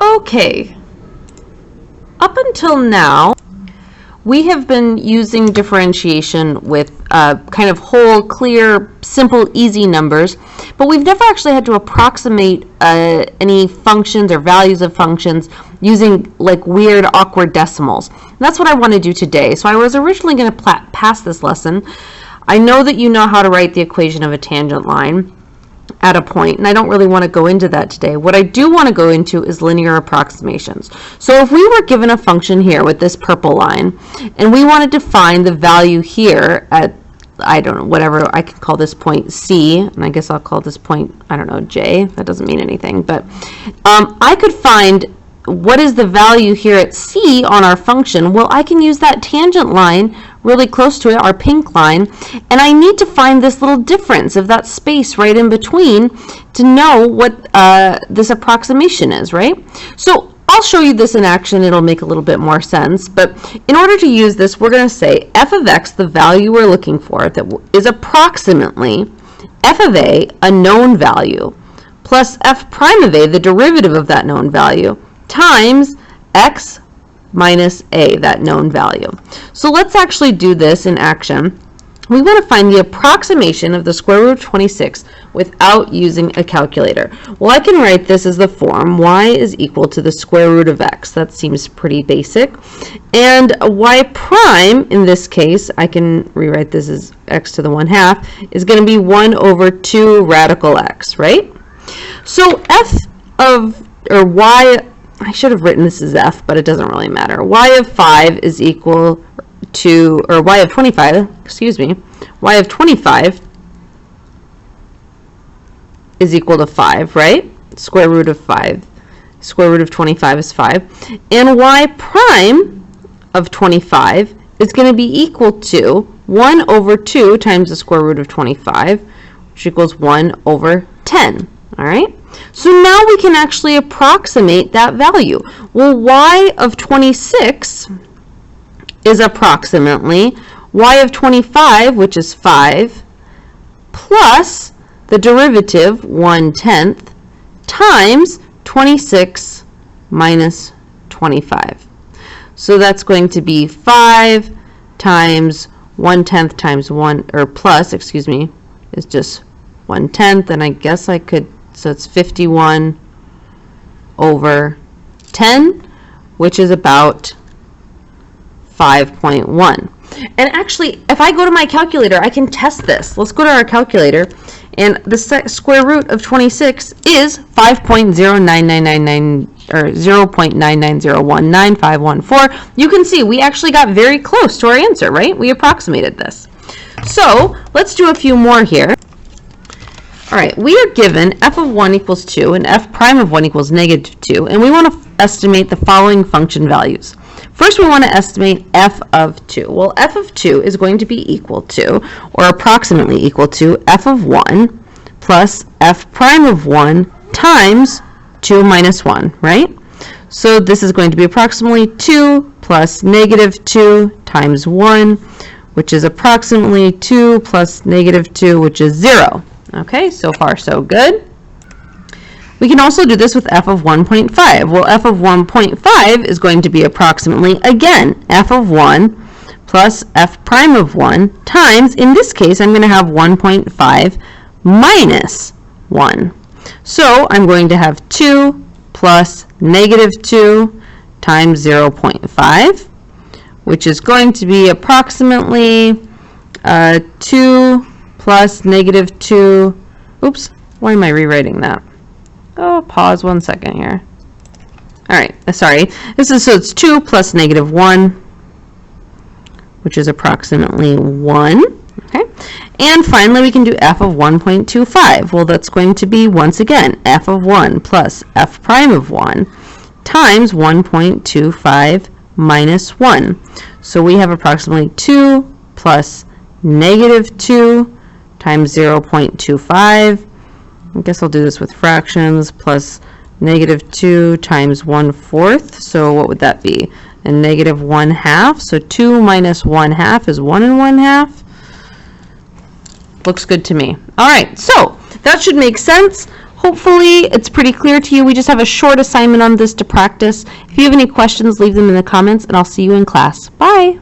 Okay, up until now, we have been using differentiation with kind of whole, clear, simple, easy numbers, but we've never actually had to approximate any functions or values of functions using like weird, awkward decimals. And that's what I want to do today. So I was originally going to pass this lesson. I know that you know how to write the equation of a tangent line at a point, and I don't really want to go into that today. What I do want to go into is linear approximations. So if we were given a function here with this purple line, and we wanted to find the value here at, I don't know, whatever, I can call this point C, and I guess I'll call this point, I don't know, J. That doesn't mean anything, but I could find what is the value here at C on our function. Well, I can use that tangent line really close to it, our pink line, and I need to find this little difference of that space right in between to know what this approximation is, right? So I'll show you this in action. It'll make a little bit more sense, but in order to use this, we're going to say f of x, the value we're looking for, that is approximately f of a known value, plus f prime of a, the derivative of that known value, times x minus a, that known value. So let's actually do this in action. We want to find the approximation of the square root of 26 without using a calculator. Well, I can write this as the form y is equal to the square root of x. That seems pretty basic. And y prime, in this case, I can rewrite this as x to the 1/2, is going to be 1 over 2 radical x, right? So f of, or y, I should have written this as f, but it doesn't really matter. Y of 5 is equal to, or y of 25, excuse me, y of 25 is equal to 5, right? Square root of 5. Square root of 25 is 5. And y prime of 25 is going to be equal to 1 over 2 times the square root of 25, which equals 1 over 10. All right? So now we can actually approximate that value. Well, y of 26 is approximately y of 25, which is 5, plus the derivative, 1/10, times 26 minus 25. So that's going to be 5 times 1/10 times 1, or plus, excuse me, is just 1/10, and I guess I could, so it's 51 over 10, which is about 5.1. And actually, if I go to my calculator, I can test this. Let's go to our calculator, and the square root of 26 is 5.0999, or 0.990195514. You can see we actually got very close to our answer, right? We approximated this. So let's do a few more here. All right, we are given f of 1 equals 2 and f prime of 1 equals -2, and we want to estimate the following function values. First, we want to estimate f of 2. Well, f of 2 is going to be equal to, or approximately equal to, f of 1 plus f prime of 1 times 2 minus 1, right? So this is going to be approximately 2 plus -2 times 1, which is approximately 2 plus -2, which is 0. Okay, so far so good. We can also do this with f of 1.5. Well, f of 1.5 is going to be approximately, again, f of 1 plus f prime of 1 times, in this case, I'm going to have 1.5 minus 1. So I'm going to have 2 plus -2 times 0.5, which is going to be approximately 2 plus -2, oops, why am I rewriting that? Oh, pause 1 second here. All right, sorry. So it's 2 plus -1, which is approximately 1. Okay, and finally we can do f of 1.25. Well, that's going to be, once again, f of 1 plus f prime of 1 times 1.25 minus 1. So we have approximately 2 plus -2 times 0.25. I guess I'll do this with fractions, plus -2 times 1/4. So what would that be? A -1/2. So 2 minus 1/2 is 1 1/2. Looks good to me. All right, so that should make sense. Hopefully it's pretty clear to you. We just have a short assignment on this to practice. If you have any questions, leave them in the comments, and I'll see you in class. Bye!